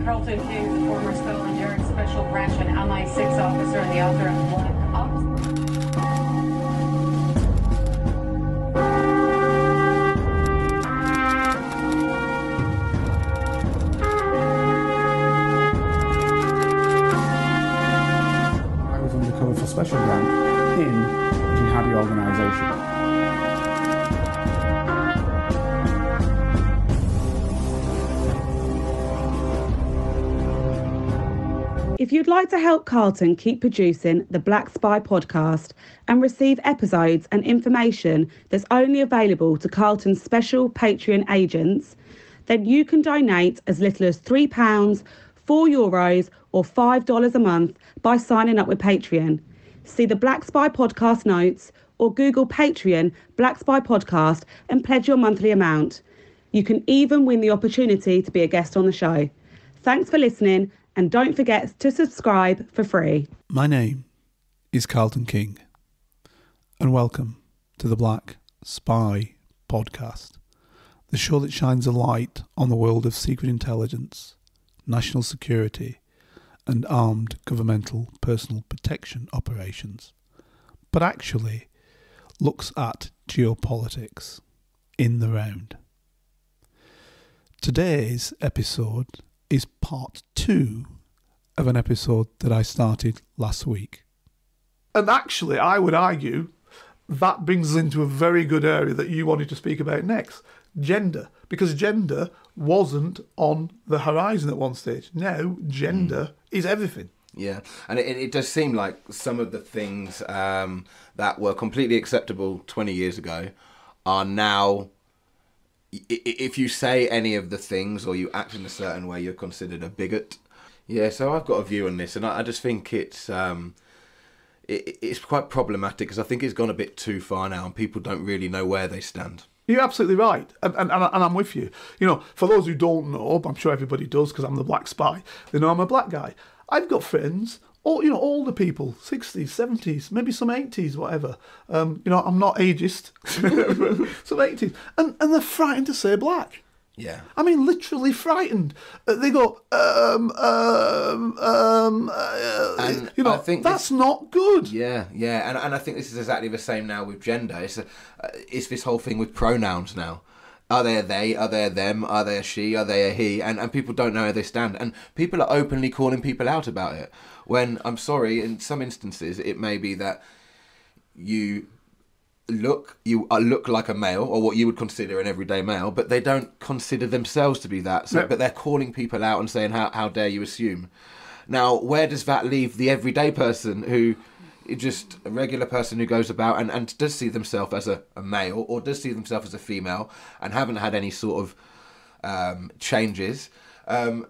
Carlton King is a former Scotland Yard Special Branch and MI6 officer and the author of Black Ops. I was undercover for Special Branch in a jihadi organisation. If you'd like to help Carlton keep producing the Black Spy podcast and receive episodes and information that's only available to Carlton's special Patreon agents, then you can donate as little as £3, €4 or $5 a month by signing up with Patreon. See the Black Spy podcast notes or Google Patreon Black Spy podcast and pledge your monthly amount. You can even win the opportunity to be a guest on the show. Thanks for listening. And don't forget to subscribe for free. My name is Carlton King, and welcome to the Black Spy podcast, the show that shines a light on the world of secret intelligence, national security, and armed governmental personal protection operations, but actually looks at geopolitics in the round. Today's episode is part 2 of an episode that I started last week. And actually, I would argue that brings us into a very good area that you wanted to speak about next, gender. Because gender wasn't on the horizon at one stage. Now, gender is everything. Yeah, and it does seem like some of the things that were completely acceptable 20 years ago are now... If you say any of the things or you act in a certain way, you're considered a bigot. Yeah, so I've got a view on this, and I just think it's quite problematic because I think it's gone a bit too far now, and people don't really know where they stand. You're absolutely right, and I'm with you. You know, for those who don't know, I'm sure everybody does because I'm the Black Spy, they know I'm a black guy. I've got friends, older people, 60s, 70s, maybe some 80s, whatever. I'm not ageist, some 80s. And they're frightened to say black. Yeah. I mean, literally frightened. They go, and I think that's not good. Yeah, and I think this is exactly the same now with gender. It's this whole thing with pronouns now. Are they a they? Are they a them? Are they a she? Are they a he? And people don't know where they stand. And people are openly calling people out about it. When, I'm sorry, in some instances, it may be that you look like a male, or what you would consider an everyday male, but they don't consider themselves to be that. So, But they're calling people out and saying, how dare you assume? Now, where does that leave the everyday person who... just a regular person who goes about and does see themselves as a male or does see themselves as a female and haven't had any sort of changes?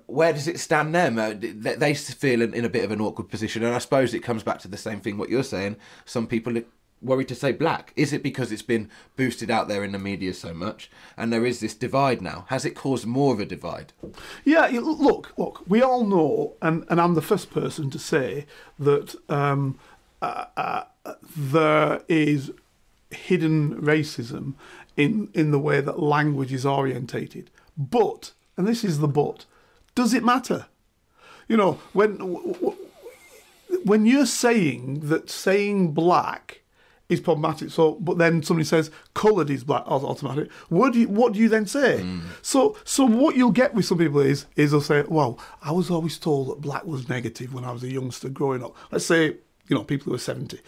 Where does it stand them? They feel in a bit of an awkward position, and I suppose it comes back to the same thing what you're saying. Some people are worried to say black. Is it because it's been boosted out there in the media so much and there is this divide now? Has it caused more of a divide? Yeah, look, we all know, and I'm the first person to say that... there is hidden racism in the way that language is orientated. But, and this is the but, does it matter? You know, when you're saying that saying black is problematic, but then somebody says coloured is black, automatic, what do you then say? So what you'll get with some people is they'll say, well, I was always told that black was negative when I was a youngster growing up. Let's say, people who are 70.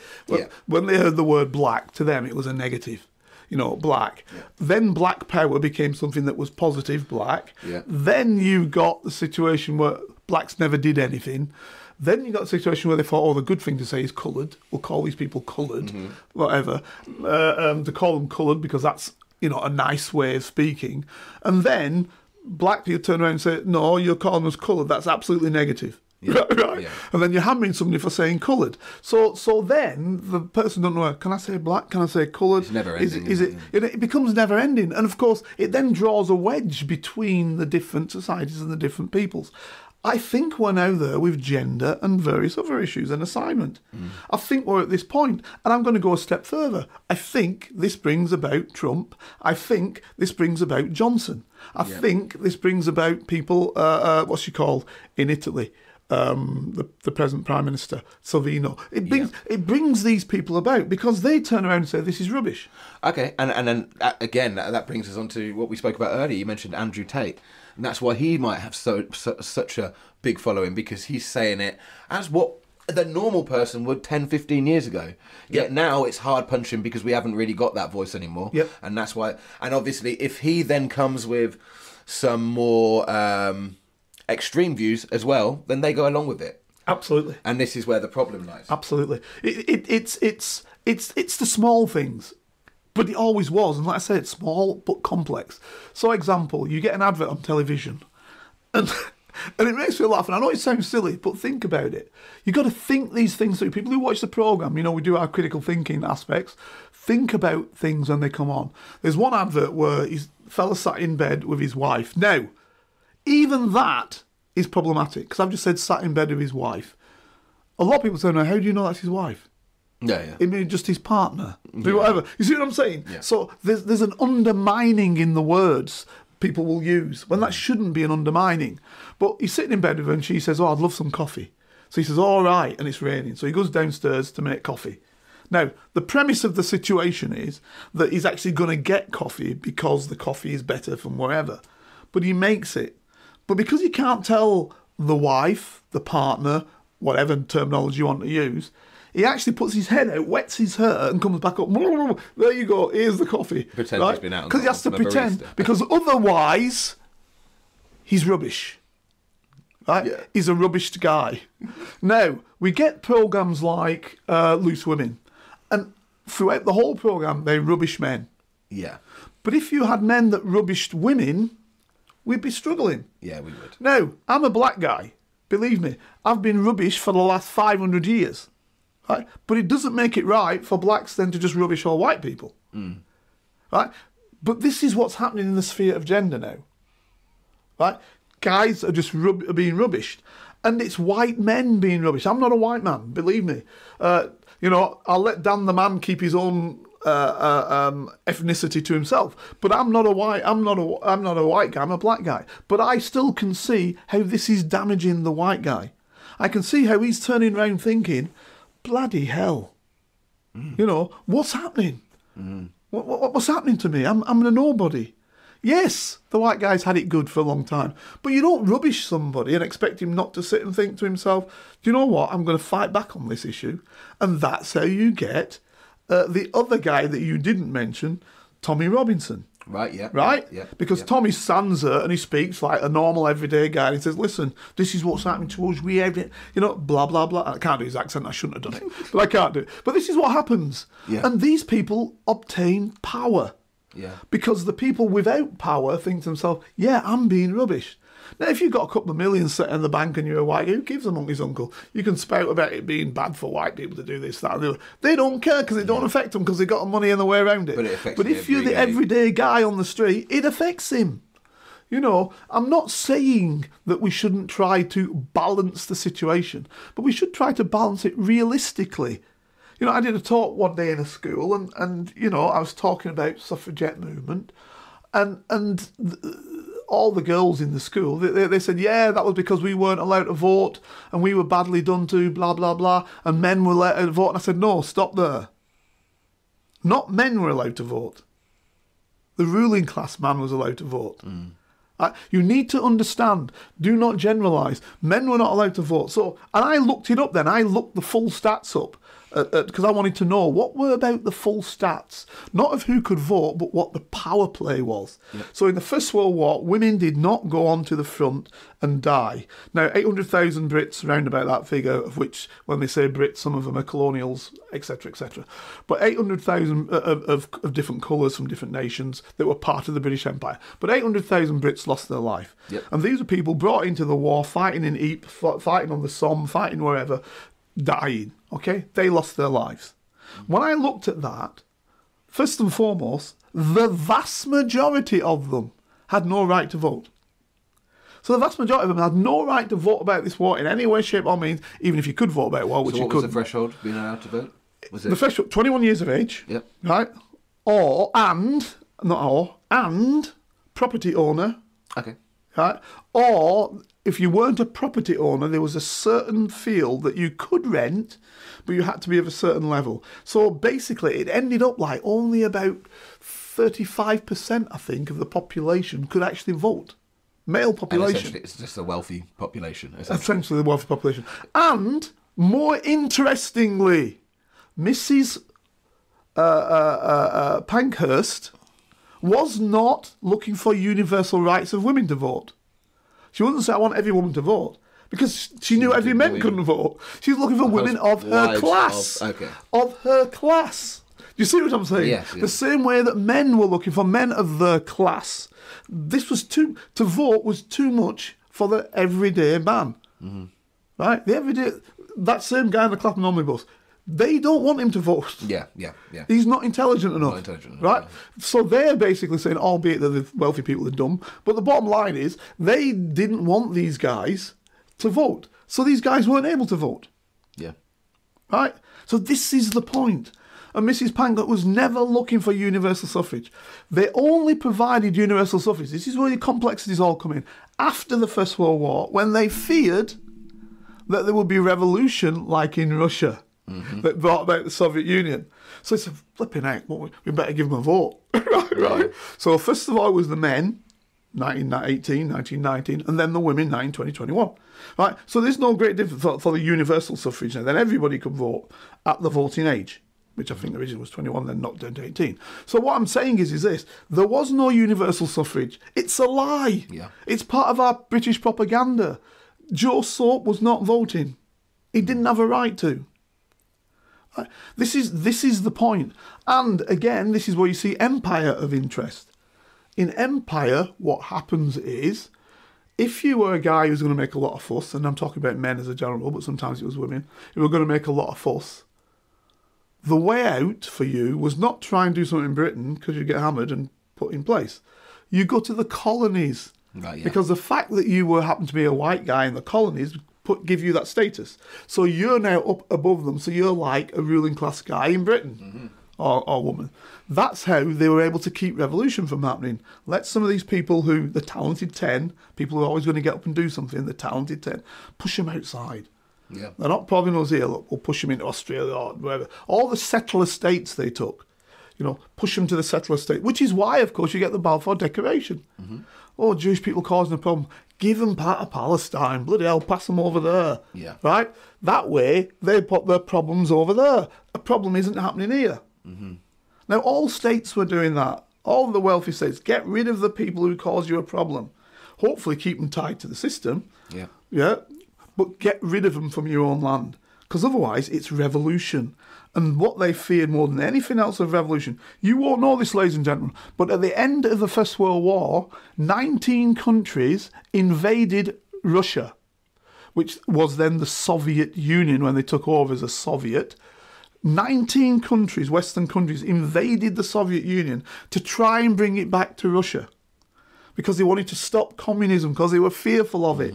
When they heard the word black, to them it was a negative, black. Yeah. Then black power became something that was positive, black. Yeah. Then you got the situation where blacks never did anything. Then you got a situation where they thought, the good thing to say is coloured. We'll call these people coloured, whatever. To call them coloured because that's, a nice way of speaking. And then black people turn around and say, no, you're calling us coloured. That's absolutely negative. Yeah, right. Yeah. And then you're hammering somebody for saying coloured. So then the person don't know, can I say black? Can I say coloured? It's never ending. It becomes never ending. And of course, it then draws a wedge between the different societies and the different peoples. I think we're now there with gender and various other issues and assignment. I think we're at this point, and I'm going to go a step further. I think this brings about Trump. I think this brings about Johnson. I think this brings about people, what's she called in Italy? The present Prime Minister, Salvini. It brings these people about because they turn around and say this is rubbish. Okay, and then again, that brings us on to what we spoke about earlier. You mentioned Andrew Tate, and that's why he might have such a big following, because he's saying it as what the normal person would 10, 15 years ago. Yet now it's hard punching because we haven't really got that voice anymore. Yep. And that's why, and obviously if he then comes with some more extreme views as well, then they go along with it. Absolutely. And this is where the problem lies. Absolutely. It's the small things. But it always was, and like I said, it's small but complex. So, example, you get an advert on television, and it makes me laugh, and I know it sounds silly, but think about it. You've got to think these things through. People who watch the programme, we do our critical thinking aspects, think about things when they come on. There's one advert where a fella sat in bed with his wife. Now, even that is problematic, because I've just said sat in bed with his wife. A lot of people say, no, how do you know that's his wife? Yeah. It means just his partner. Whatever. You see what I'm saying? Yeah. So there's an undermining in the words people will use when that shouldn't be an undermining. But he's sitting in bed with her and she says, I'd love some coffee. So he says, all right, and it's raining. So he goes downstairs to make coffee. Now, the premise of the situation is that he's actually going to get coffee because the coffee is better from wherever. But he makes it. But because he can't tell the wife, the partner, whatever terminology you want to use, he actually puts his head out, wets his hair, and comes back up. There you go. Here's the coffee. Pretend he's been out. Because he has to pretend. Barista. Because otherwise, he's rubbish. Right? Yeah. He's a rubbish guy. Now, we get programmes like Loose Women. And throughout the whole programme, they rubbish men. Yeah. But if you had men that rubbished women, we'd be struggling. Yeah, we would. Now, I'm a black guy. Believe me, I've been rubbish for the last 500 years. Right? But it doesn't make it right for blacks then to just rubbish all white people. Right? But this is what's happening in the sphere of gender now. Right? Guys are just being rubbished. And it's white men being rubbish. I'm not a white man, believe me. I'll let Dan the man keep his own ethnicity to himself. But I'm not a white guy, I'm a black guy. But I still can see how this is damaging the white guy. I can see how he's turning around thinking, bloody hell. What's happening? What's happening to me? I'm a nobody. Yes, the white guy's had it good for a long time, but you don't rubbish somebody and expect him not to sit and think to himself, do you know what, I'm going to fight back on this issue. And that's how you get the other guy that you didn't mention, Tommy Robinson. Right, yeah. Right? Yeah. Because Tommy stands there and he speaks like a normal everyday guy and he says, listen, this is what's happening to us. We have it, blah, blah, blah. I can't do his accent. I shouldn't have done it. But I can't do it. But this is what happens. Yeah. And these people obtain power. Yeah. Because the people without power think to themselves, yeah, I'm being rubbish. Now, if you've got a couple of million set in the bank and you're a white guy, who gives a monkey's uncle? You can spout about it being bad for white people to do this, that, and the other. They don't care because it don't affect them because they've got the money and the way around it. But it affects But if you're the everyday guy on the street, it affects him. I'm not saying that we shouldn't try to balance the situation, but we should try to balance it realistically. I did a talk one day in a school and I was talking about suffragette movement and all the girls in the school, they said, yeah, that was because we weren't allowed to vote and we were badly done to, blah, blah, blah, and men were allowed to vote. And I said, no, stop there. Not men were allowed to vote. The ruling class man was allowed to vote. You need to understand, do not generalise. Men were not allowed to vote. And I looked it up then. I looked the full stats up because I wanted to know what were about the full stats, not of who could vote, but what the power play was. Yep. So in the First World War, women did not go on to the front and die. Now, 800,000 Brits, round about that figure, of which, when they say Brits, some of them are colonials, etc., etc. But 800,000 of different colours from different nations that were part of the British Empire. But 800,000 Brits lost their life. Yep. And these are people brought into the war, fighting in Ypres, fighting on the Somme, fighting wherever, dying. Okay? They lost their lives. When I looked at that, first and foremost, the vast majority of them had no right to vote. So the vast majority of them had no right to vote about this war in any way, shape or means, even if you could vote about war, which you couldn't. So what was the threshold being allowed to vote? Was it the threshold, 21 years of age, yep. right? And property owner, Okay. right? Or if you weren't a property owner, there was a certain field that you could rent, but you had to be of a certain level. So basically, it ended up like only about 35%, I think, of the population could actually vote. Male And population. essentially, it's just a wealthy population. Essentially the wealthy population. And more interestingly, Mrs. Pankhurst was not looking for universal rights of women to vote. She wouldn't say, I want every woman to vote, because she knew every man couldn't vote. She was looking for women of her wives class. Of her class. Do you see what I'm saying? Yes, The yes. same way that men were looking for men of their class. This was to vote was too much for the everyday man. Mm-hmm. Right? The everyday, that same guy in the Clapham omnibus, they don't want him to vote. Yeah. He's not intelligent enough. Not intelligent enough, Right? So they're basically saying, albeit that the wealthy people are dumb, but the bottom line is they didn't want these guys to vote. So these guys weren't able to vote. Yeah. Right? So this is the point. And Mrs. Pankhurst was never looking for universal suffrage. They only provided universal suffrage. This is where the complexities all come in. After the First World War, when they feared that there would be revolution like in Russia that brought about the Soviet Union. So it's a flipping out. We better give them a vote. right? So first of all, it was the men, 1918, 1919, and then the women, 1920, 21. Right? So there's no great difference for the universal suffrage. And then everybody could vote at the voting age, which I think originally was 21, then knocked down to 18. So what I'm saying is this. There was no universal suffrage. It's a lie. Yeah. It's part of our British propaganda. Joe Soap was not voting. He didn't have a right to. This is the point. And again, this is where you see empire of interest. In empire, what happens is, if you were a guy who's going to make a lot of fuss, and I'm talking about men as a general rule, but sometimes it was women, who were going to make a lot of fuss, the way out for you was not try and do something in Britain because you get hammered and put in place. You go to the colonies. Right, yeah. Because the fact that you happen to be a white guy in the colonies give you that status. So you're now up above them. So you're like a ruling class guy in Britain or woman. That's how they were able to keep revolution from happening. Let some of these people the talented 10, people who are always going to get up and do something, the talented 10, push them outside. Yeah. They're not prodding us here, look, we'll push them into Australia or wherever. All the settler states they took, push them to the settler state, which is why, of course, you get the Balfour Declaration. Oh, Jewish people causing a problem. Give them part of Palestine. Bloody hell, pass them over there. Yeah. Right? That way, they put their problems over there. A problem isn't happening here. Now, all states were doing that. All the wealthy states. Get rid of the people who cause you a problem. Hopefully keep them tied to the system. Yeah. Yeah. But get rid of them from your own land. Because otherwise, it's revolution. And what they feared more than anything else of revolution, you won't know this, ladies and gentlemen, but at the end of the First World War, 19 countries invaded Russia, which was then the Soviet Union when they took over as a Soviet. 19 countries, Western countries, invaded the Soviet Union to try and bring it back to Russia because they wanted to stop communism, because they were fearful of it.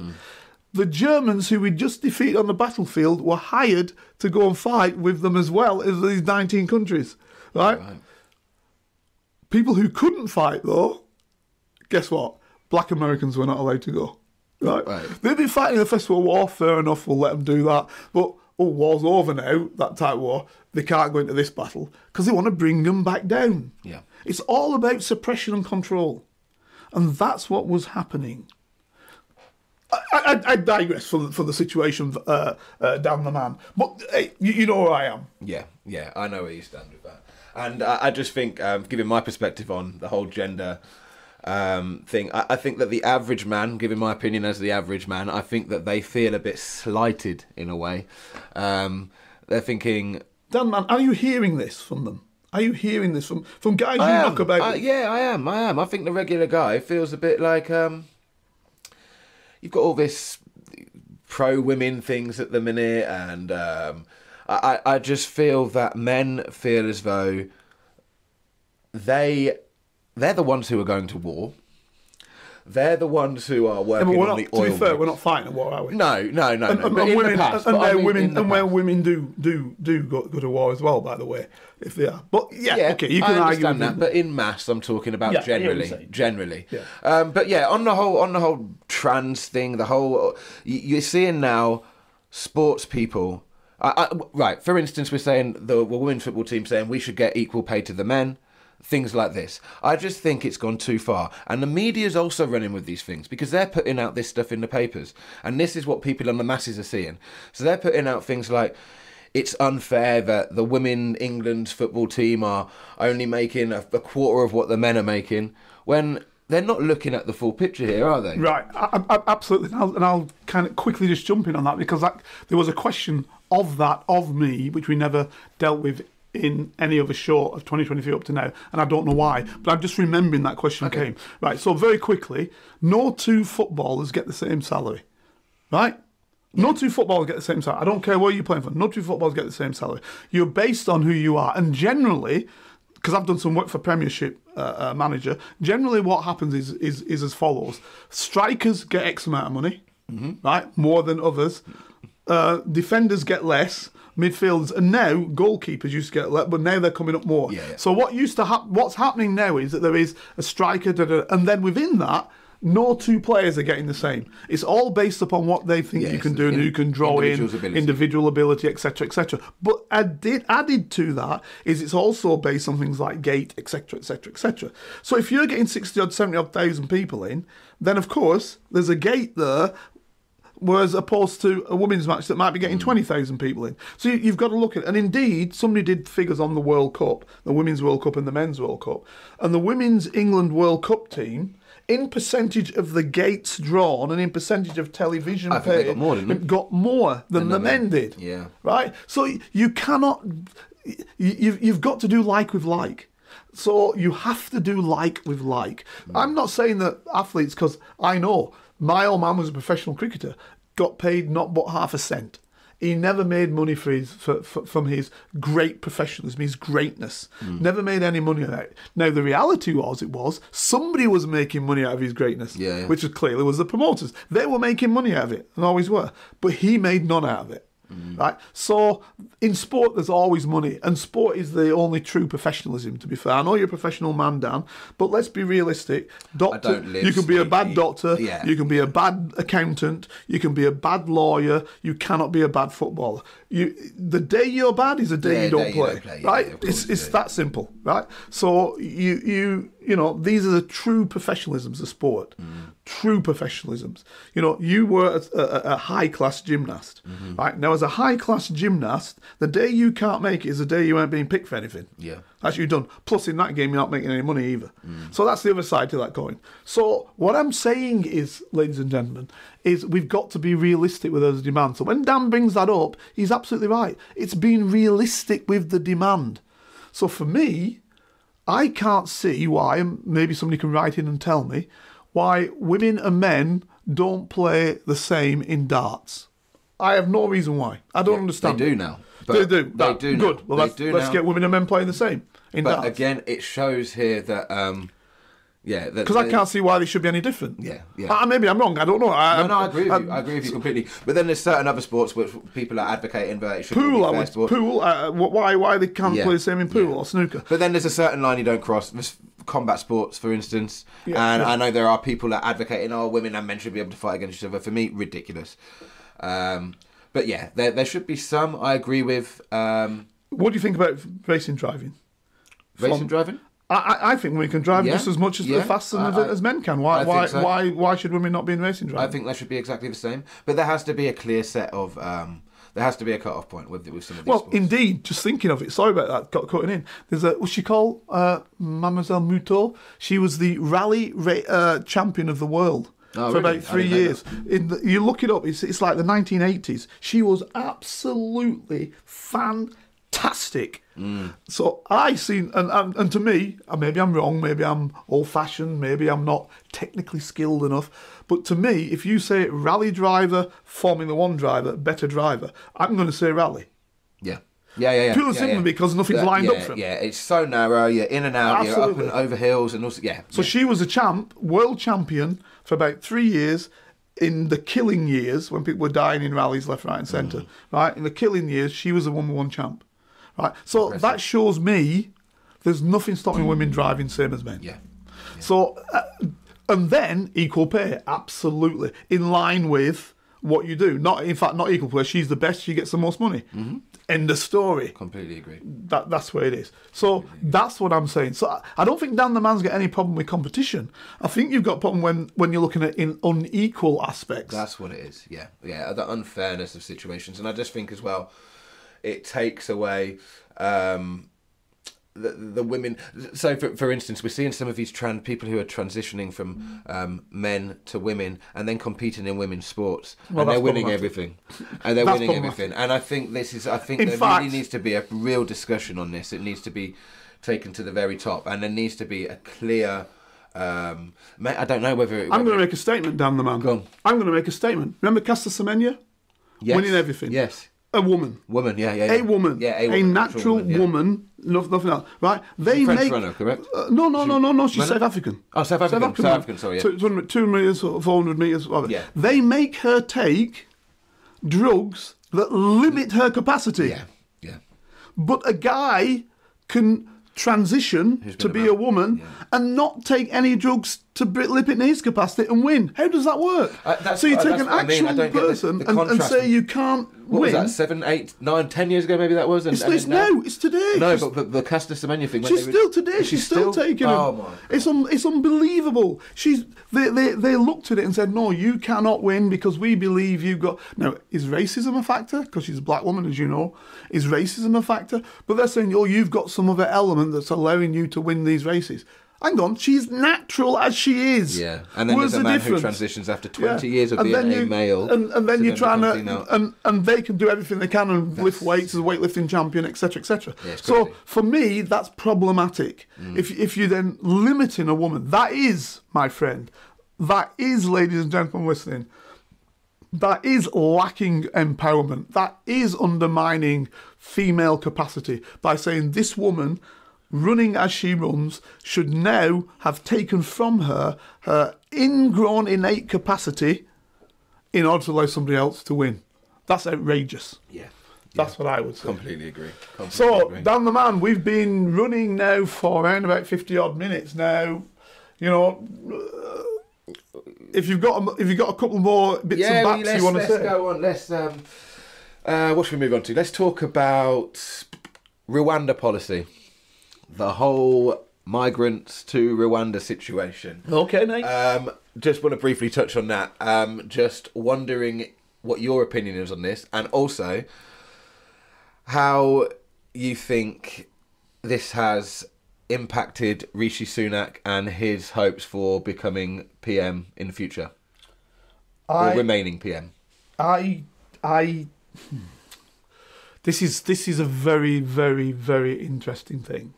The Germans, who we'd just defeated on the battlefield, were hired to go and fight with them as well as these 19 countries, right? People who couldn't fight, though, guess what? Black Americans were not allowed to go, right? They've been fighting the First World War, fair enough, we'll let them do that. But, war's over now, that type of war, they can't go into this battle because they want to bring them back down. Yeah. It's all about suppression and control. And that's what was happening. I digress for the situation down the man. But hey, you know where I am. Yeah, I know where you stand with that. And I just think, giving my perspective on the whole gender thing, I think that the average man, giving my opinion as the average man, I think that they feel a bit slighted in a way. They're thinking... Dan, man, are you hearing this from them? Are you hearing this from guys you knock about? Yeah, I am. I think the regular guy feels a bit like... You've got all this pro-women things at the minute, and I just feel that men feel as though they're the ones who are going to war. they're the ones who are Yeah, working but we're on not, the to oil. be fair, rigs. we're not fighting a war, are we? No. And But in the women, past, and but I where mean women, in the and where past. women do go to war as well, by the way, if they are. But yeah, okay, you can I argue understand with that, but in mass, I'm talking about Yeah, I hear what you're generally. saying. Yeah. But yeah, on the whole trans thing, the whole you're seeing now, sports people. Right, for instance, we're saying the women's football team saying we should get equal pay to the men. Things like this. I just think it's gone too far. And the media's also running with these things because they're putting out this stuff in the papers. And this is what people on the masses are seeing. So they're putting out things like, it's unfair that the women England football team are only making a quarter of what the men are making, when they're not looking at the full picture here, are they? Right, absolutely. And I'll kind of quickly just jump in on that because there was a question of me, which we never dealt with in any other show of 2023 up to now, and I don't know why, but I'm just remembering that question came. Right, so very quickly, no two footballers get the same salary, right? No two footballers get the same salary. I don't care where you're playing for. No two footballers get the same salary. You're based on who you are, and generally, because I've done some work for Premiership manager, generally what happens is as follows: strikers get X amount of money, right, more than others. Defenders get less. Midfielders, and now goalkeepers used to get less, but now they're coming up more. Yeah. So what's happening now is that there is a striker, and then within that, no two players are getting the same. It's all based upon what they think you can do and who can draw in, individual ability, etc., etc. But added to that is it's also based on things like gate, etc., etc., etc. So if you're getting 60 odd, 70 odd thousand people in, then of course there's a gate there. Whereas opposed to a women's match that might be getting 20,000 people in. So you've got to look at it. And indeed, somebody did figures on the World Cup, the Women's World Cup and the Men's World Cup. And the Women's England World Cup team, in percentage of the gates drawn and in percentage of television I think they got more, didn't they? got more than the men did. Yeah. Right? So you cannot... You've got to do like with like. So you have to do like with like. I'm not saying that athletes, because I know... My old man was a professional cricketer, got paid not but half a cent. He never made money from his great professionalism, his greatness. Never made any money out of it. Now, the reality was somebody was making money out of his greatness, which clearly was the promoters. They were making money out of it, and always were. But he made none out of it. Right, so in sport there's always money, and sport is the only true professionalism. To be fair, I know you're a professional man, Dan, but let's be realistic. Doctor, you can be a bad doctor, you can be a bad accountant, you can be a bad lawyer. You cannot be a bad footballer. The day you're bad is the day you don't play. Right, it's that simple. Right, so you know these are the true professionalisms of sport. True professionalisms. You know, you were a high-class gymnast. Right? Now, as a high-class gymnast, the day you can't make it is the day you ain't being picked for anything. Yeah. That's you done. Plus, in that game, you're not making any money either. So that's the other side to that coin. So what I'm saying is, ladies and gentlemen, is we've got to be realistic with those demands. So when Dan brings that up, he's absolutely right. It's being realistic with the demand. So for me, I can't see why, and maybe somebody can write in and tell me, why women and men don't play the same in darts. I have no reason why. I don't understand. They do now. They do. They do. Good. Well, let's get women and men playing the same in darts. But again, it shows here that because I can't see why they should be any different. Yeah. Maybe I'm wrong. I don't know. No, I agree with you. I agree with you completely. But then there's certain other sports which people are advocating that it should be fair sport. Pool. Why they can't play the same in pool or snooker? But then there's a certain line you don't cross. Combat sports, for instance, I know there are people that are advocating, women and men should be able to fight against each other. For me, ridiculous. But yeah, there should be some. I agree with. What do you think about racing driving? Racing driving? I think women can drive just as much as fast as men can. Why should women not be in racing driving? I think that should be exactly the same. But there has to be a clear set of. There has to be a cut-off point with some of these sports. Indeed, just thinking of it, sorry about that, got cutting in. There's what's she called? Mademoiselle Muto. She was the rally champion of the world for about 3 years. You look it up, it's like the 1980s. She was absolutely fantastic. So I seen, and to me, maybe I'm wrong, maybe I'm old-fashioned, maybe I'm not technically skilled enough, but to me, if you say rally driver, Formula One driver, better driver, I'm going to say rally. Yeah. Purely simply because nothing's lined up for him. Yeah, it's so narrow, you're in and out, Absolutely. you're up and over hills, and also, So she was a world champion, for about 3 years. In the killing years, when people were dying in rallies left, right and centre, right? In the killing years, she was a 1-1 champ, right? So that shows me there's nothing stopping women driving same as men. Yeah. So, and then equal pay, absolutely. In line with what you do. Not, in fact, not equal pay. She's the best, she gets the most money. End of story. Completely agree. That's where it is. So that's what I'm saying. So I don't think Dan the Man's got any problem with competition. I think you've got a problem when you're looking at in unequal aspects. That's what it is. Yeah, yeah. The unfairness of situations, and I just think as well, it takes away the women. So for instance, we're seeing some of these people who are transitioning from men to women and then competing in women's sports, and they're winning everything, and they're winning everything. And I think there really needs to be a real discussion on this. It needs to be taken to the very top, and there needs to be a clear. I don't know whether I'm going to make a statement, Dan the Man. Go on. I'm going to make a statement. Remember Caster Semenya? Yes. Winning everything. Yes. A woman. Yeah. A woman. Yeah, a natural woman. Nothing else. Right? They French make runner, correct? No. She's runner? South African. Oh, South African. Sorry. Yeah. 200 metres or 400 metres. Whatever. Yeah. They make her take drugs that limit her capacity. Yeah. But a guy can transition to be a woman and not take any drugs to limit his capacity and win. How does that work? So you take an actual person and say you can't what win. Was that 7, 8, 9, 10 years ago? Maybe that was. It's today. No, but the Caster Semenya thing. She's still today. She's still taking it. Oh my! It's unbelievable. They looked at it and said, "No, you cannot win because we believe you've got." Now, is racism a factor? Because she's a black woman, as you know. Is racism a factor? But they're saying, "Oh, you've got some other element that's allowing you to win these races." Hang on, she's natural as she is. Yeah, and then there's a man who transitions after 20 years of being a male. And then you're trying to, and they can do everything they can and lift weights as a weightlifting champion, etc., etc. Yeah, so for me, that's problematic. If you're then limiting a woman, that is, my friend, that is, ladies and gentlemen listening, that is lacking empowerment. That is undermining female capacity by saying this woman, running as she runs, should now have taken from her ingrown innate capacity in order to allow somebody else to win. That's outrageous. Yeah. That's what I would say. Completely agree. Dan the Man, we've been running now for around about 50 odd minutes now. You know, if you've got a couple more bits and bats you want to say. Let's go on. What should we move on to? Let's talk about Rwanda policy. The whole migrants to Rwanda situation. Okay, mate. Just want to briefly touch on that. Just wondering what your opinion is on this, and also how you think this has impacted Rishi Sunak and his hopes for becoming PM in the future, or remaining PM. This is a very, very, very interesting thing.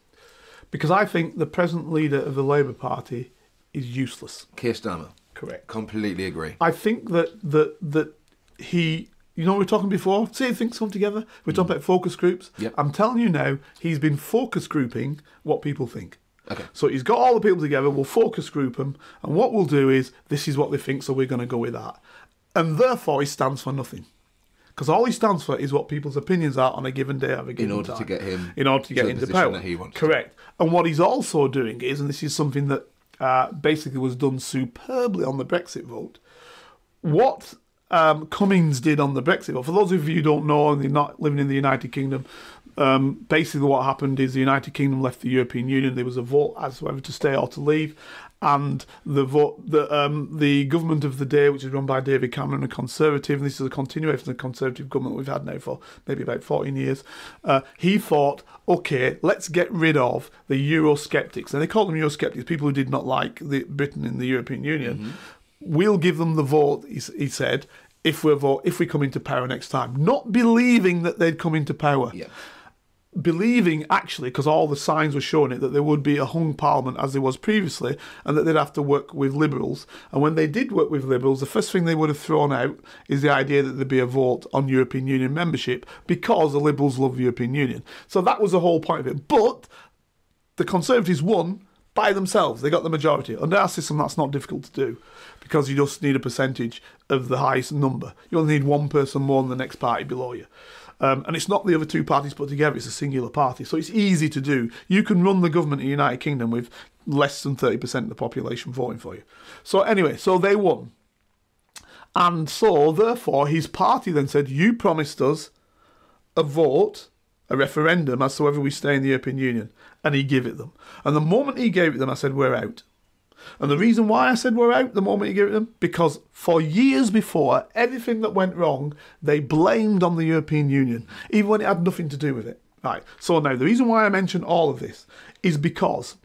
Because I think the present leader of the Labour Party is useless. Keir Starmer. Correct. Completely agree. I think that he, you know, we were talking before, see things come together. We're talking about focus groups. Yep. I'm telling you now, he's been focus grouping what people think. Okay. So he's got all the people together, we'll focus group them, and what we'll do is, this is what they think, so we're going to go with that. And therefore, he stands for nothing. Because all he stands for is what people's opinions are on a given day of a given time. In order to get him into power. That he wants. Correct. And what he's also doing is, and this is something that basically was done superbly on the Brexit vote, what Cummings did on the Brexit vote, for those of you who don't know and you're not living in the United Kingdom, basically what happened is the United Kingdom left the European Union. There was a vote as to whether to stay or to leave. And the government of the day, which is run by David Cameron, a Conservative, and this is a continuation of the Conservative government we've had now for maybe about 14 years, he thought, OK, let's get rid of the Eurosceptics. And they call them Eurosceptics, people who did not like Britain in the European Union. Mm-hmm. We'll give them the vote, he said, if we come into power next time. Not believing that they'd come into power. Yeah. Believing, actually, because all the signs were showing it, that there would be a hung parliament as there was previously, and that they'd have to work with Liberals. And when they did work with Liberals, the first thing they would have thrown out is the idea that there'd be a vote on European Union membership, because the Liberals love the European Union. So that was the whole point of it. But the Conservatives won by themselves. They got the majority. Under our system, that's not difficult to do. because you just need a percentage of the highest number. You only need one person more than the next party below you. And it's not the other two parties put together, it's a singular party. So it's easy to do. You can run the government in the United Kingdom with less than 30% of the population voting for you. So anyway, so they won. And so, therefore, his party then said, you promised us a vote, a referendum as to whether we stay in the European Union. And he gave it them. And the moment he gave it them, I said, we're out. And the reason why I said we're out the moment he gave it them, because for years before, everything that went wrong, they blamed on the European Union, even when it had nothing to do with it. Right. So now, the reason why I mention all of this is because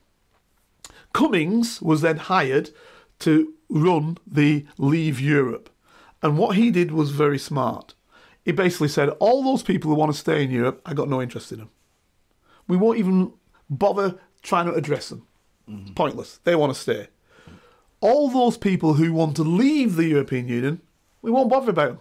Cummings was then hired to run the Leave Europe. And what he did was very smart. He basically said, all those people who want to stay in Europe, I got no interest in them. We won't even bother trying to address them. Pointless. They want to stay. All those people who want to leave the European Union, we won't bother about them.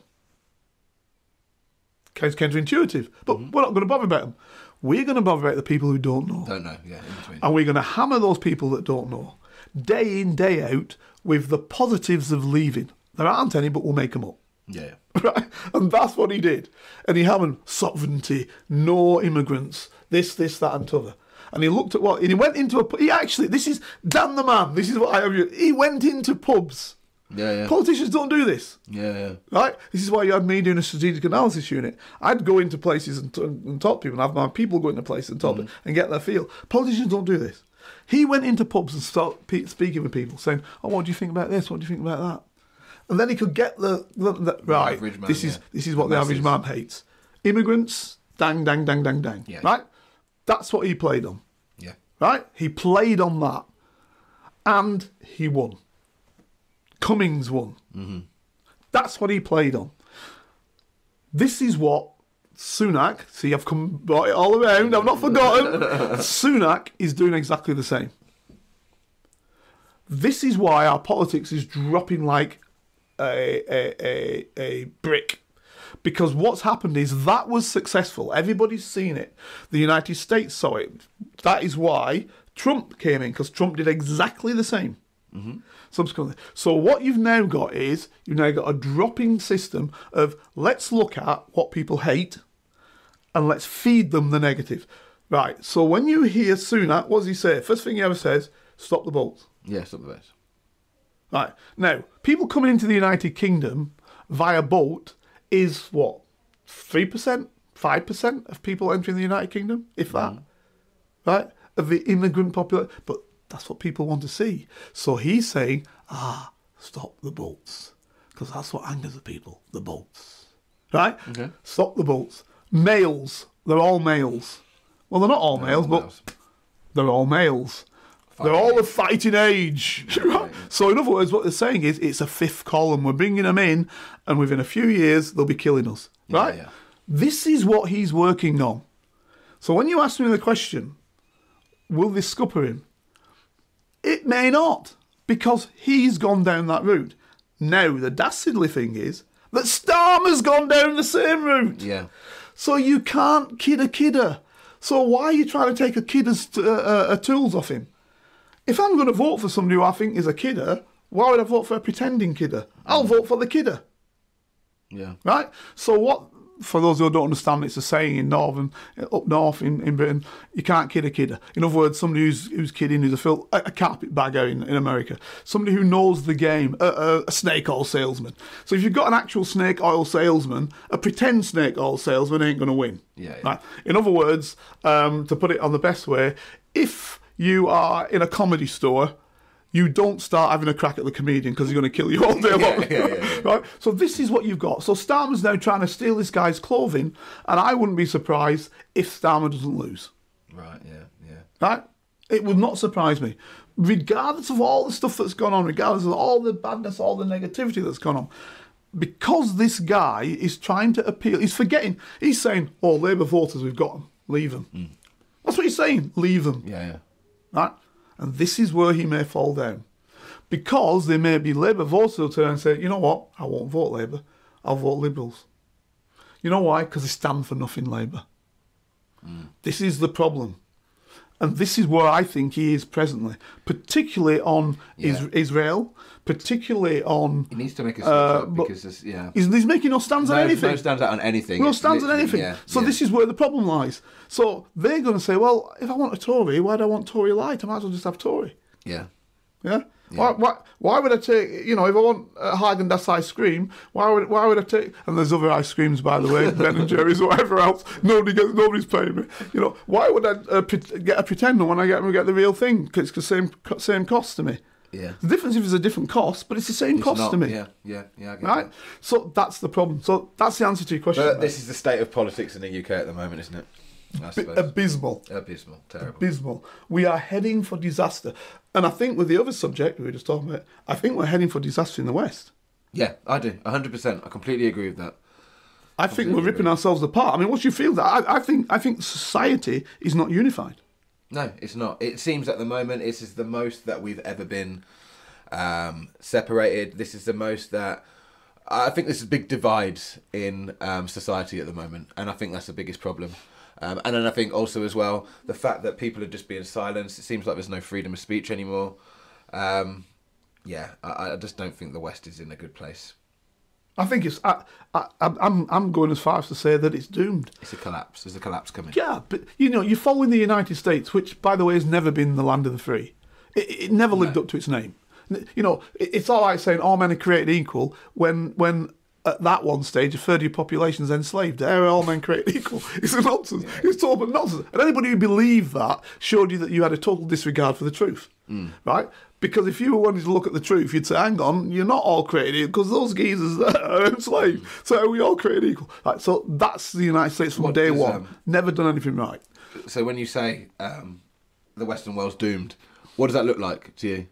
It's counterintuitive, but we're not going to bother about them. We're going to bother about the people who don't know. Don't know, yeah, in between. And we're going to hammer those people that don't know, day in, day out, with the positives of leaving. There aren't any, but we'll make them up. Yeah. Right? And that's what he did. And he hammered sovereignty, no immigrants, this, that, and t'other. And he looked at what, and he went into he actually, this is, Dan the man, this is what I have, he went into pubs. Yeah. Politicians don't do this. Yeah. Right? This is why you had me doing a strategic analysis unit. I'd go into places and talk to people, and have my people go into places and talk to them and get their feel. Politicians don't do this. He went into pubs and started speaking with people, saying, oh, what do you think about this? What do you think about that? And then he could get the right, man, this is what the average man hates. Immigrants, dang. Yeah. Right? That's what he played on. Yeah. Right? He played on that. And he won. Cummings won. That's what he played on. This is what Sunak, see, I've brought it all around, I've not forgotten. Sunak is doing exactly the same. This is why our politics is dropping like a brick. Because what's happened is that was successful. Everybody's seen it. The United States saw it. That is why Trump came in, because Trump did exactly the same. Subsequently. So what you've now got is, you've now got a dropping system of, let's look at what people hate and let's feed them the negative. Right, so when you hear Sunak, what does he say? First thing he ever says, stop the boats. Yeah, stop the boats. Right, now, people coming into the United Kingdom via boat is what? 3%? 5% of people entering the United Kingdom? If that. Right? Of the immigrant population. But that's what people want to see. So he's saying, stop the boats. Because that's what angers the people, the boats. Right? Okay. Stop the boats. Males. They're all males. Well, they're not all males, but they're all males. They're all of fighting age. Right? So in other words, what they're saying is, it's a fifth column. We're bringing them in, and within a few years, they'll be killing us. Right? Yeah. This is what he's working on. So when you ask me the question, will this scupper him? It may not, because he's gone down that route. Now, the dastardly thing is that Starmer's gone down the same route. Yeah. So you can't kid a kidder. So why are you trying to take a kidder's tools off him? If I'm going to vote for somebody who I think is a kidder, why would I vote for a pretending kidder? I'll vote for the kidder. Yeah. Right? So what, for those who don't understand, it's a saying up north in Britain, you can't kid a kidder. In other words, somebody who's kidding who's a carpetbagger in America. Somebody who knows the game, a snake oil salesman. So if you've got an actual snake oil salesman, a pretend snake oil salesman ain't going to win. Yeah. Right? In other words, to put it on the best way, if you are in a comedy store, you don't start having a crack at the comedian because he's going to kill you all day long. Yeah. Right? So this is what you've got. So Starmer's now trying to steal this guy's clothing, and I wouldn't be surprised if Starmer doesn't lose. Right, yeah. Right? It would not surprise me. Regardless of all the stuff that's gone on, regardless of all the badness, all the negativity that's gone on, because this guy is trying to appeal, he's forgetting, he's saying, oh, Labour voters, we've got them, leave them. That's what he's saying, leave them. Yeah. Right? And this is where he may fall down. Because there may be Labour voters who turn and say, you know what, I won't vote Labour, I'll vote Liberals. You know why? Because they stand for nothing Labour. This is the problem. And this is where I think he is presently, particularly on Israel, particularly on... He needs to make a switch up because there's, He's making no stands on anything. No stands out on anything. No stands on anything. This is where the problem lies. So they're going to say, well, if I want a Tory, why do I want Tory light? I might as well just have Tory. Yeah. Yeah? Why would I take, if I want a Häagen-Dazs ice cream, why would I take, and there's other ice creams, by the way, Ben and Jerry's or whatever else, nobody's paying me. Why would I get a pretender when I get the real thing? Because it's the same cost to me. Yeah. The difference if it's a different cost, but it's the same cost to me. Yeah, I get right? that. So that's the problem. So that's the answer to your question. But this is the state of politics in the UK at the moment, isn't it? Abysmal. Terrible. Abysmal. We are heading for disaster. And I think with the other subject we were just talking about, I think we're heading for disaster in the West. Yeah, I do. 100%. I completely agree with that. I think we're ripping ourselves apart. I mean, what's your feel? I think society is not unified. No, it's not. It seems at the moment this is the most that we've ever been separated. This is the most that... I think there's big divides in society at the moment, and I think that's the biggest problem. And then I think also as well, the fact that people are just being silenced, it seems like there's no freedom of speech anymore. I just don't think the West is in a good place. I think it's... I'm going as far as to say that it's doomed. It's a collapse. There's a collapse coming. Yeah, but, you're following the United States, which, by the way, has never been the land of the free. It never lived up to its name. It's all right saying all men are created equal when at that one stage, a third of your population is enslaved. They're all men created equal. It's a nonsense. Yeah. It's total nonsense. And anybody who believed that showed you that you had a total disregard for the truth, right? Because if you wanted to look at the truth, you'd say, hang on, you're not all created equal, because those geezers there are enslaved. So are we all created equal? Right, so that's the United States from day one. Never done anything right. So when you say the Western world's doomed, what does that look like to you?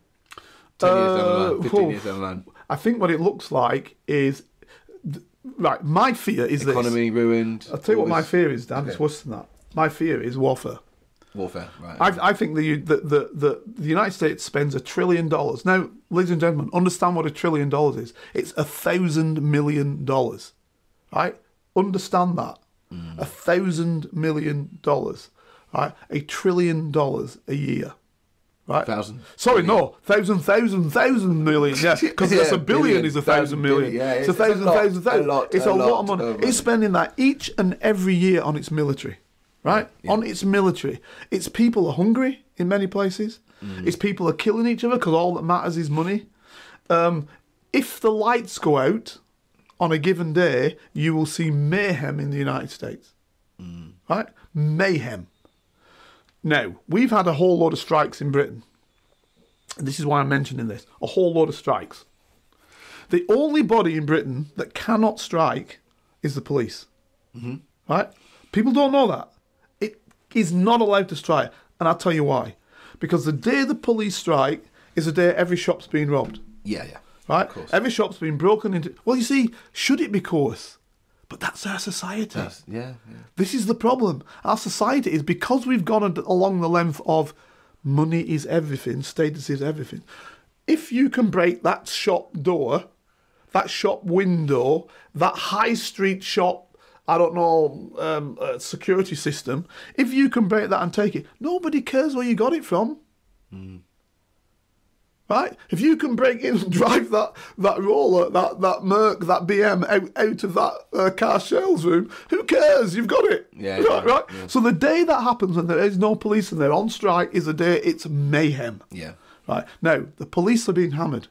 10 years down the line, 15 years down the line? I think what it looks like is... Right, my fear is economy ruined. I'll tell you what my fear is, Dan. Okay. It's worse than that. My fear is warfare. Warfare, right. I think the United States spends $1 trillion. Now, ladies and gentlemen, understand what $1 trillion is. It's $1,000 million, right? Understand that. $1,000 million, right? $1 trillion a year. Right. 1,000. Sorry, million. No, thousand million. Yeah, because that's a billion is 1,000 million. Yeah, it's 1,000. It's a lot of money. It's spending that each and every year on its military, right? Yeah. On its military. Its people are hungry in many places. Its people are killing each other because all that matters is money. If the lights go out on a given day, you will see mayhem in the United States. Right? Mayhem. Now, we've had a whole load of strikes in Britain. And this is why I'm mentioning this. A whole load of strikes. The only body in Britain that cannot strike is the police. Right? People don't know that. It is not allowed to strike. And I'll tell you why. Because the day the police strike is the day every shop's being robbed. Yeah. Right? Every shop's been broken into... Well, you see, should it be coerced? But that's our society. Yeah. This is the problem. Our society is, because we've gone along the length of money is everything, status is everything. If you can break that shop door, that shop window, that high street shop, security system, if you can break that and take it, nobody cares where you got it from. Right? If you can break in and drive that roller, that Merc, that BM out of that car sales room, who cares? You've got it. Yeah. Right? Yeah. So the day that happens and there is no police and they're on strike is a day it's mayhem. Yeah. Right? Now, the police are being hammered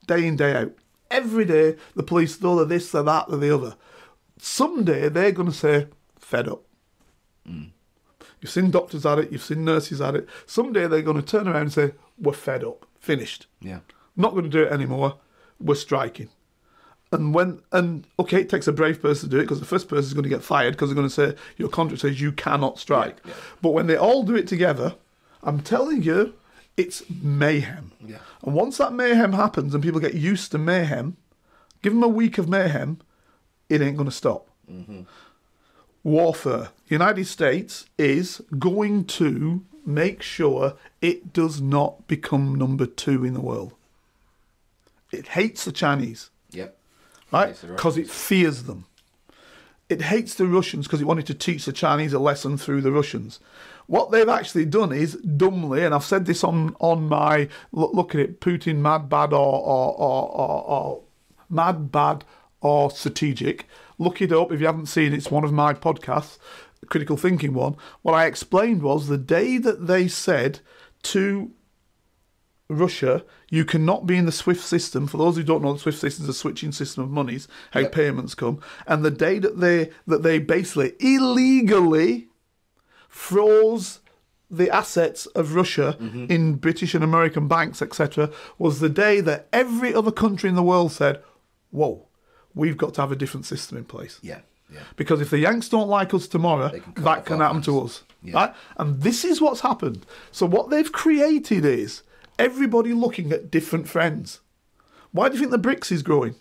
day in, day out. Every day, the police, though they're this, they're that, they're the other. Someday, they're going to say, fed up. You've seen doctors at it, you've seen nurses at it. Someday, they're going to turn around and say, we're fed up. Finished. Yeah. Not going to do it anymore. We're striking. And okay, it takes a brave person to do it, because the first person is going to get fired because they're going to say, your contract says you cannot strike. Yeah. But when they all do it together, I'm telling you, it's mayhem. Yeah. And once that mayhem happens and people get used to mayhem, give them a week of mayhem, it ain't going to stop. Warfare. The United States is going to make sure it does not become number 2 in the world. It hates the Chinese. Yep. Right? Because it fears them. it hates the Russians because it wanted to teach the Chinese a lesson through the Russians. What they've actually done is, dumbly, and I've said this on my, look at it, Putin mad, bad, or mad, bad, or strategic. Look it up if you haven't seen it. It's one of my podcasts, the critical thinking one. What I explained was the day that they said to Russia, you cannot be in the SWIFT system. For those who don't know, the SWIFT system is a switching system of monies, how payments come. And the day that they basically illegally froze the assets of Russia in British and American banks, etc., was the day that every other country in the world said, whoa, we've got to have a different system in place. Yeah. Because if the Yanks don't like us tomorrow, that can happen to us. Yeah. Right? And this is what's happened. So what they've created is everybody looking at different friends. Why do you think the BRICS is growing?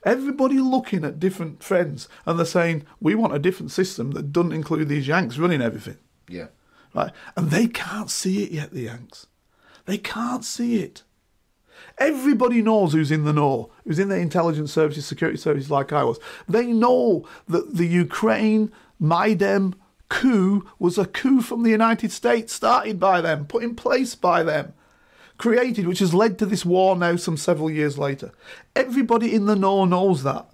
Everybody looking at different friends, and they're saying, we want a different system that doesn't include these Yanks running everything. Yeah. Right? And they can't see it yet, the Yanks. They can't see it. Everybody knows who's in the know, who's in the intelligence services, security services like I was. They know that the Ukraine Maidan coup was a coup from the United States, started by them, put in place by them, created, which has led to this war now some several years later. Everybody in the know knows that.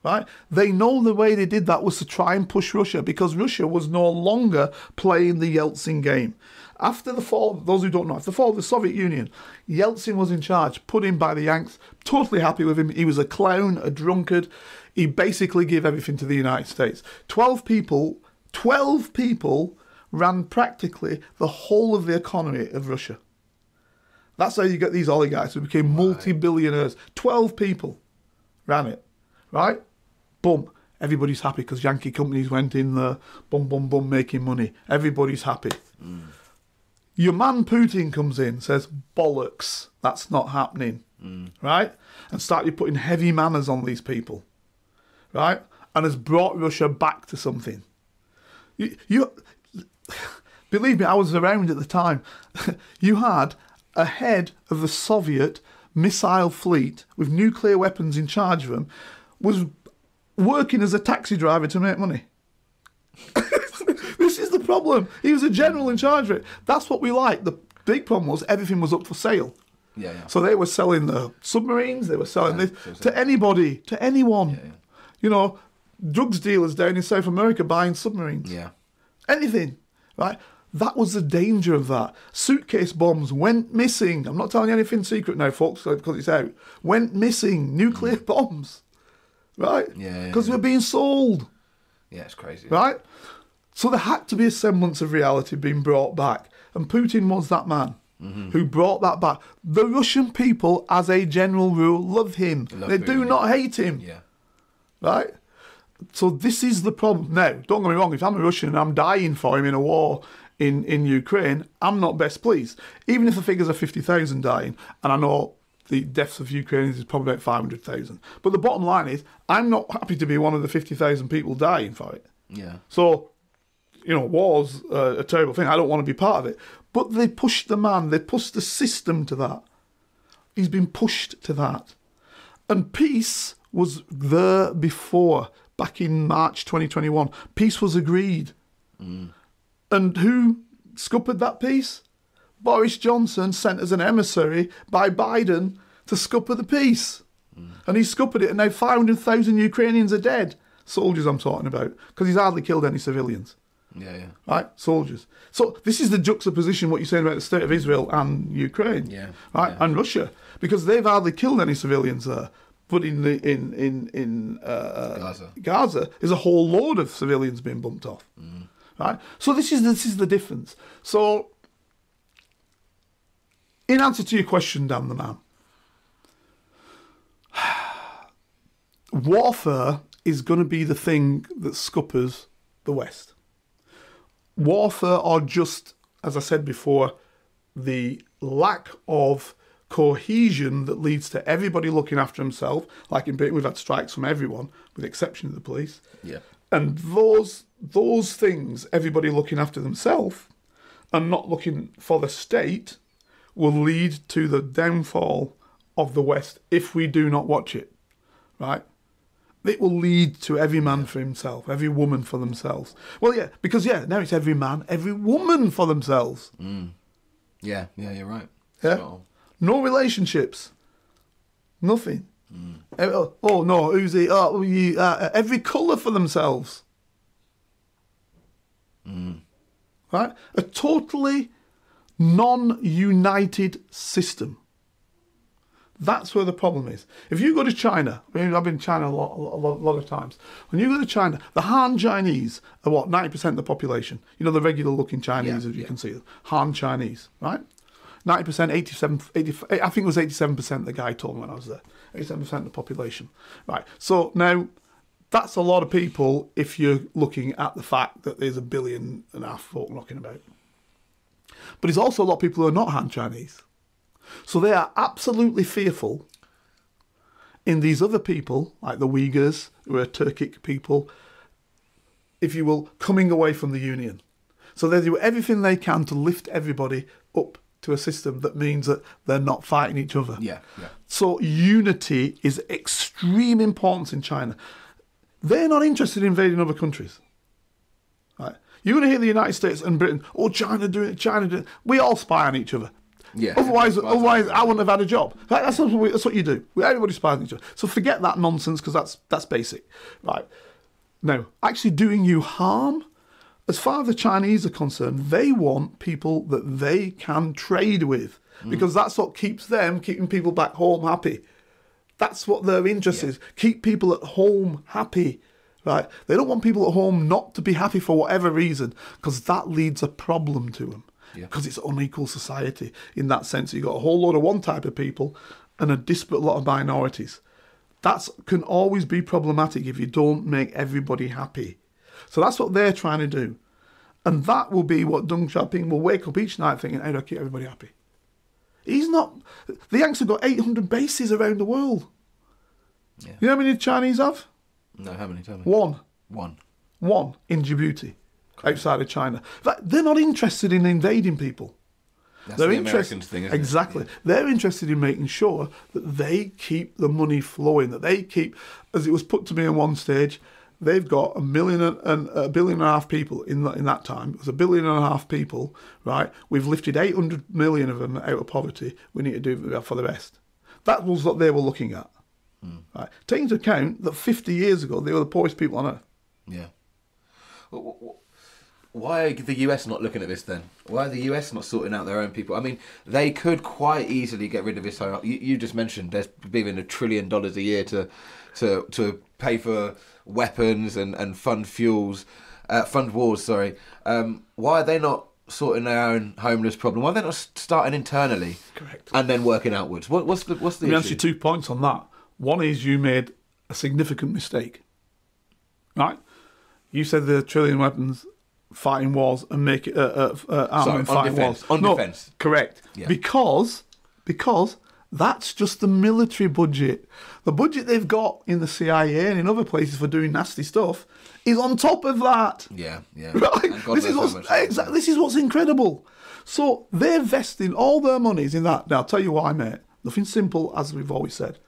Right? They know the way they did that was to try and push Russia, because Russia was no longer playing the Yeltsin game. After the fall, those who don't know, after the fall of the Soviet Union, Yeltsin was in charge, put in by the Yanks, totally happy with him. He was a clown, a drunkard. He basically gave everything to the United States. 12 people ran practically the whole of the economy of Russia. That's how you get these oligarchs who became multi-billionaires. 12 people ran it, right? Boom. Everybody's happy because Yankee companies went in there, boom, boom, boom, making money. Everybody's happy. Your man Putin comes in, says, bollocks, that's not happening, right? And started putting heavy manners on these people, right? And has brought Russia back to something. You believe me, I was around at the time. You had a head of the Soviet missile fleet with nuclear weapons in charge of them, was working as a taxi driver to make money. This is the problem. He was a general in charge of it. That's what we like. The big problem was everything was up for sale. Yeah. So they were selling the submarines, they were selling this to anybody, to anyone. Yeah. You know, drugs dealers down in South America buying submarines. Yeah. Anything, right? That was the danger of that. Suitcase bombs went missing. I'm not telling you anything secret now, folks, because it's out. Went missing. Nuclear bombs, right? Yeah. Because we're being sold. Yeah, it's crazy. Right? So there had to be a semblance of reality being brought back. And Putin was that man who brought that back. The Russian people, as a general rule, love him. They do not hate him. Yeah. Right? So this is the problem. Now, don't get me wrong, if I'm a Russian and I'm dying for him in a war in Ukraine, I'm not best pleased. Even if the figures are 50,000 dying, and I know the deaths of Ukrainians is probably about 500,000. But the bottom line is, I'm not happy to be one of the 50,000 people dying for it. Yeah. So, you know, war's a terrible thing. I don't want to be part of it. But they pushed the man, they pushed the system to that. He's been pushed to that. And peace was there before, back in March 2021. Peace was agreed. And who scuppered that peace? Boris Johnson sent as an emissary by Biden to scupper the peace. And he scuppered it, and now 500,000 Ukrainians are dead. Soldiers I'm talking about, because he's hardly killed any civilians. Yeah. Right? Soldiers. So this is the juxtaposition, what you're saying about the state of Israel and Ukraine. Yeah. Right? Yeah. And Russia. Because they've hardly killed any civilians there. But in Gaza, there's a whole load of civilians being bumped off. Right? So this is the difference. So, in answer to your question, Dan the Man, warfare is going to be the thing that scuppers the West. Warfare, or just, as I said before, the lack of cohesion that leads to everybody looking after himself. Like in Britain, we've had strikes from everyone, with the exception of the police. Yeah. And those things, everybody looking after themselves and not looking for the state, will lead to the downfall of the West if we do not watch it, right? It will lead to every man for himself, every woman for themselves. Well, yeah, because, now it's every man, every woman for themselves. Yeah, you're right. Yeah? Spot on. No relationships. Nothing. Oh, no, who's he? Oh, you, every colour for themselves. Right? A totally non-united system. That's where the problem is. If you go to China, I mean, I've been to China a lot of times. When you go to China, the Han Chinese are what, 90% of the population. You know, the regular looking Chinese, as you can see. Han Chinese, right? 90%, 87, 80, I think it was 87% the guy told me when I was there. 87% of the population. Right. So now, that's a lot of people if you're looking at the fact that there's 1.5 billion folk knocking about. But there's also a lot of people who are not Han Chinese. So they are absolutely fearful in these other people, like the Uyghurs, who are Turkic people, if you will, coming away from the Union. So they do everything they can to lift everybody up to a system that means that they're not fighting each other. Yeah. So unity is extreme importance in China. They're not interested in invading other countries. Right? You're going to hear the United States and Britain, oh, China doing it. We all spy on each other. Yeah. Otherwise, I wouldn't have had a job. Right? That's what you do. Everybody spies on each other. So forget that nonsense, because that's basic. Right. Now, actually doing you harm, as far as the Chinese are concerned, they want people that they can trade with, because that's what keeping people back home happy. That's what their interest is. Keep people at home happy. Right? They don't want people at home not to be happy for whatever reason, because that leads a problem to them. Because it's unequal society in that sense. You've got a whole load of one type of people and a disparate lot of minorities. That can always be problematic if you don't make everybody happy. So that's what they're trying to do. And that will be what Deng Xiaoping will wake up each night thinking, how do I keep everybody happy? He's not... The Yanks have got 800 bases around the world. Yeah. You know how many the Chinese have? No, how many? Tell me. One in Djibouti. Outside of China. They're not interested in invading people. That's the Americans thing, isn't it? Exactly. They're interested in making sure that they keep the money flowing, that they keep, as it was put to me at one stage, they've got 1.5 billion people in that time. It was 1.5 billion people, right? We've lifted 800 million of them out of poverty. We need to do that for the rest. That was what they were looking at. Right? Taking into account that 50 years ago, they were the poorest people on earth. Yeah. Why are the US not looking at this then? Why are the US not sorting out their own people? I mean, they could quite easily get rid of this. You just mentioned there's been $1 trillion a year to pay for weapons and fund wars. Sorry. Why are they not sorting their own homeless problem? Why are they not starting internally? Correct. And then working outwards? What's the Let me answer 2 points on that. One is you made a significant mistake. Right? You said the trillion weapons fighting wars and make it armament fighting wars. On defence. Correct. Yeah. Because that's just the military budget. The budget they've got in the CIA and in other places for doing nasty stuff is on top of that. Yeah. Right? This is what's incredible. So they're vesting all their monies in that. Now, I'll tell you why, mate. Nothing simple, as we've always said.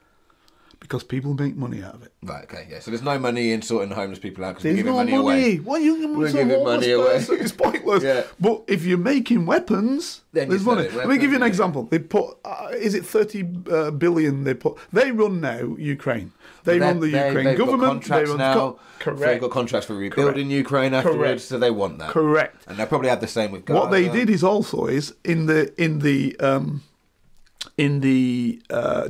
Because people make money out of it. Right, okay, yeah. So there's no money in sorting the homeless people out because we're giving money away. Why are you giving money away? It's pointless. Yeah. But if you're making weapons, then there's money. Let me give you an example. They put, is it 30 billion they put? They run now Ukraine. They run the Ukraine government. They run now. Correct. They've got contracts for rebuilding Ukraine afterwards, so they want that. Correct. And they'll probably have the same with Gaza. What they did is also in the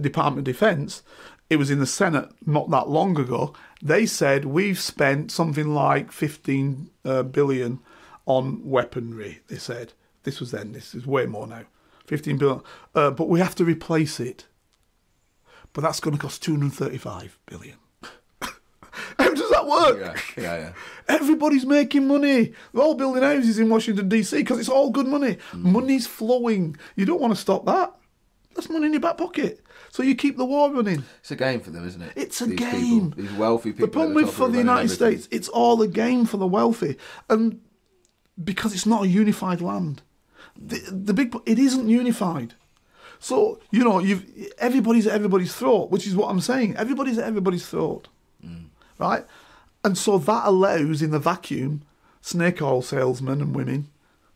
Department of Defense. It was in the Senate not that long ago. They said we've spent something like 15 billion on weaponry. They said this was then. This is way more now. 15 billion, but we have to replace it. But that's going to cost 235 billion. How does that work? Yeah. Everybody's making money. They're all building houses in Washington DC because it's all good money. Money's flowing. You don't want to stop that. That's money in your back pocket. So you keep the war running. It's a game for them, isn't it? It's a game. These wealthy people. The problem with for the United States, it's all a game for the wealthy, and because it's not a unified land, it isn't unified. So everybody's at everybody's throat, which is what I'm saying. Everybody's at everybody's throat. right? And so that allows, in the vacuum, snake oil salesmen and women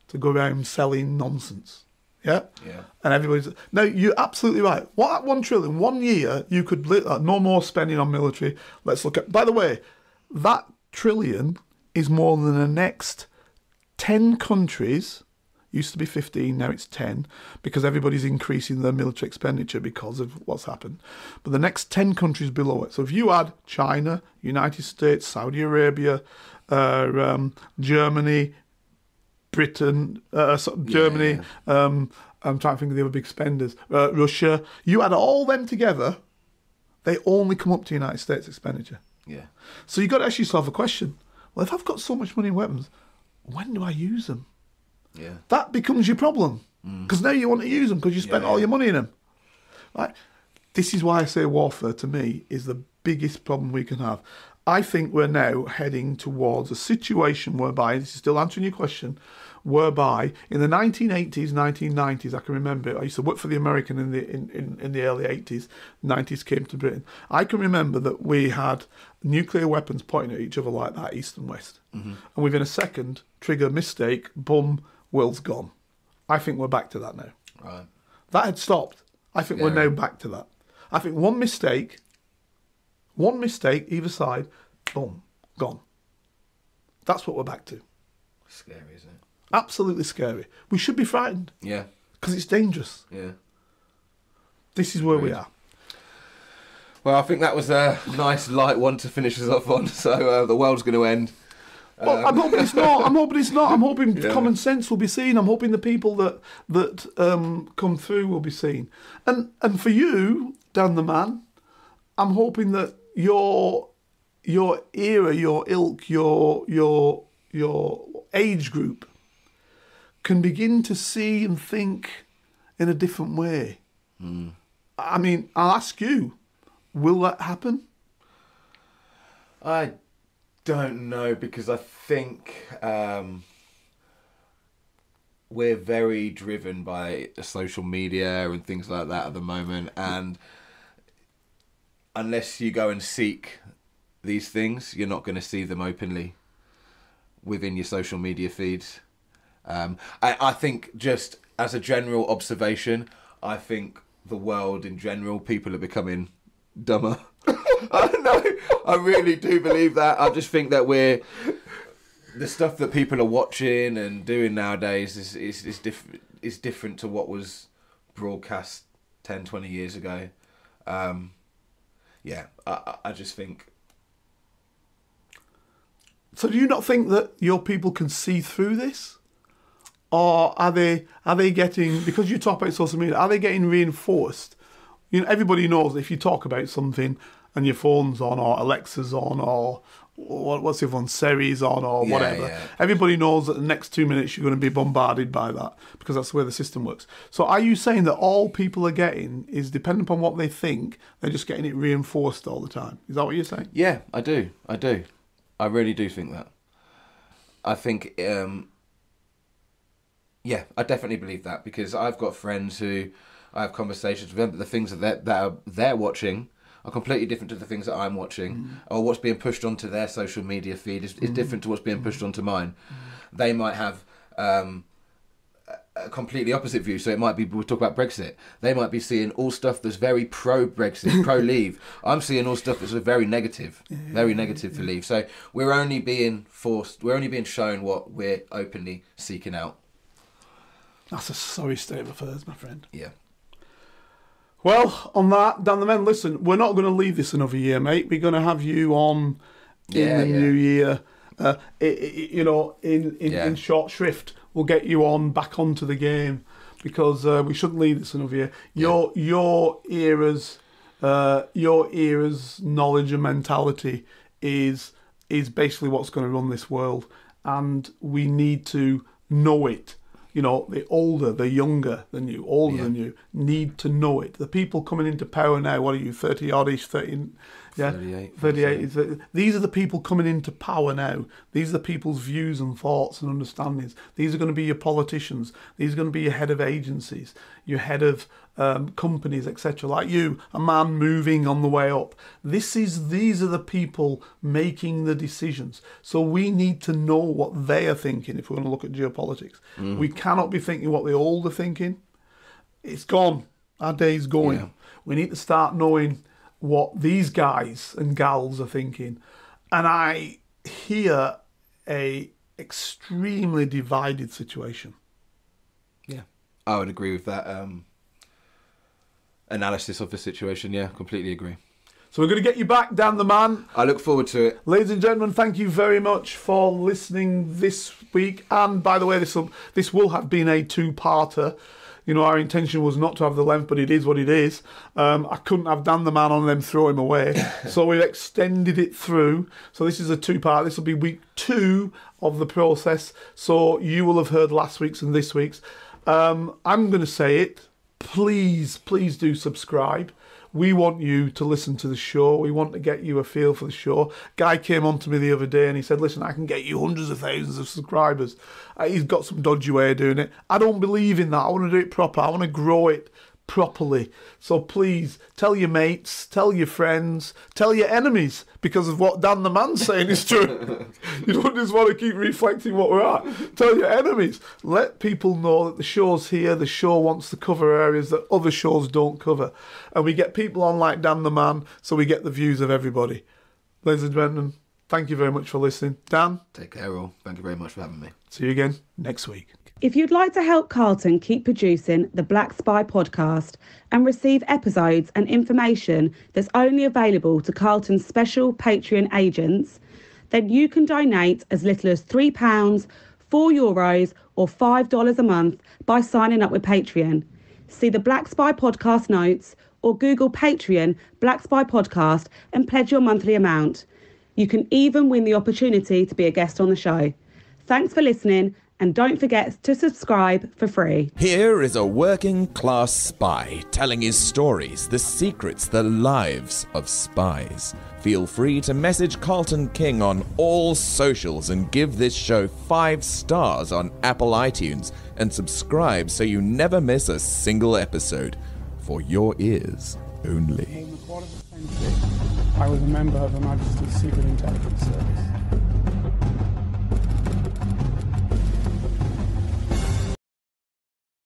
to go around selling nonsense. Yeah? Yeah. And everybody's... Now, you're absolutely right. What, at 1 trillion, 1 year, you could... no more spending on military. Let's look at... By the way, that trillion is more than the next 10 countries... Used to be 15, now it's 10, because everybody's increasing their military expenditure because of what's happened. But the next 10 countries below it. So if you add China, United States, Saudi Arabia, Germany, Britain, Germany, I'm trying to think of the other big spenders, Russia, you add all them together, they only come up to United States expenditure. Yeah. So you've got to ask yourself a question. Well, if I've got so much money in weapons, when do I use them? Yeah. That becomes your problem, because now you want to use them because you spent all your money in them. Right? This is why I say warfare, to me, is the biggest problem we can have. I think we're now heading towards a situation whereby, this is still answering your question, whereby in the 1980s, 1990s, I can remember, I used to work for the American in the early 80s, 90s came to Britain. I can remember that we had nuclear weapons pointing at each other like that, east and west. And within a second, trigger, mistake, boom, world's gone. I think we're back to that now. Right. That had stopped. I think we're now back to that. I think one mistake, either side, boom, gone. That's what we're back to. Scary, isn't it? Absolutely scary. We should be frightened Yeah. because it's dangerous. Yeah. This is where we are. Well, I think that was a nice light one to finish us off on. So the world's going to end. Well, I'm hoping it's not. I'm hoping common sense will be seen. I'm hoping the people that come through will be seen. And for you, Dan the Man, I'm hoping that your era, your ilk, your age group can begin to see and think in a different way. I mean, I'll ask you, will that happen? I don't know, because I think we're very driven by social media and things like that at the moment, and unless you go and seek these things, you're not going to see them openly within your social media feeds. I think, just as a general observation, I think the world in general, people are becoming dumber. I really do believe that. I just think that the stuff that people are watching and doing nowadays is different to what was broadcast 10, 20 years ago. I just think. So do you not think that your people can see through this? Or are they getting, because you talk about social media, are they getting reinforced? You know, everybody knows that if you talk about something and your phone's on, or Alexa's on, or what's the other one, Siri's on, or whatever, everybody knows that the next 2 minutes you're going to be bombarded by that, because that's the way the system works. So are you saying that all people are getting is, depending upon what they think, they're just getting it reinforced all the time? Is that what you're saying? Yeah, I do. I really do think that. I think, I definitely believe that, because I've got friends who I have conversations with them, but the things that they're watching are completely different to the things that I'm watching, or what's being pushed onto their social media feed is different to what's being pushed onto mine. They might have a completely opposite view. So it might be, we'll talk about Brexit. They might be seeing all stuff that's very pro-Brexit, pro-leave. I'm seeing all stuff that's very negative for leave. So we're only being shown what we're openly seeking out. That's a sorry state of affairs, my friend. Yeah. Well, on that, Dan the Man, listen, we're not going to leave this another year, mate. We're going to have you on in the new year. In short shrift, we'll get you back onto the game, because we shouldn't leave this another year. Your era's knowledge and mentality is basically what's going to run this world, and we need to know it. You know, the younger than you, than you, need to know it. The people coming into power now, what are you, 30-oddish, Yeah, 38. These are the people coming into power now. These are the people's views and thoughts and understandings. These are going to be your politicians. These are going to be your head of agencies, your head of companies, etc. Like you, a man moving on the way up. These are the people making the decisions. So we need to know what they are thinking if we're going to look at geopolitics. We cannot be thinking what the old are thinking. It's gone. Our day's going. Yeah. We need to start knowing what these guys and gals are thinking. And I hear a extremely divided situation. Yeah, I would agree with that analysis of the situation. Yeah, completely agree. So we're going to get you back, Dan the Man. I look forward to it. Ladies and gentlemen, thank you very much for listening this week. And by the way, this will have been a two-parter. You know, our intention was not to have the length, but it is what it is. I couldn't have Dan the Man on them, throw him away. So we've extended it through. So this is a two-part. This will be week 2 of the process. So you will have heard last week's and this week's. I'm going to say it. Please do subscribe. We want you to listen to the show. We want to get you a feel for the show. Guy came on to me the other day and he said, listen, I can get you hundreds of thousands of subscribers. He's got some dodgy way of doing it. I don't believe in that. I want to do it proper. I want to grow it properly. So please tell your mates, tell your friends, tell your enemies, because of what Dan the Man's saying is true. You don't just want to keep reflecting what we're at. Tell your enemies. Let people know that the show's here. The show wants to cover areas that other shows don't cover. And we get people on like Dan the Man, so we get the views of everybody. Ladies and gentlemen, thank you very much for listening. Dan? Take care, all. Thank you very much for having me. See you again next week. If you'd like to help Carlton keep producing the Black Spy podcast and receive episodes and information that's only available to Carlton's special Patreon agents, then you can donate as little as £3, €4 or $5 a month by signing up with Patreon. See the Black Spy podcast notes or Google Patreon Black Spy podcast and pledge your monthly amount. You can even win the opportunity to be a guest on the show. Thanks for listening. And don't forget to subscribe for free. Here is a working class spy telling his stories, the secrets, the lives of spies. Feel free to message Carlton King on all socials and give this show 5 stars on Apple iTunes and subscribe so you never miss a single episode. For your ears only. In the quarter of a century, I was a member of Her Majesty's Secret Intelligence Service.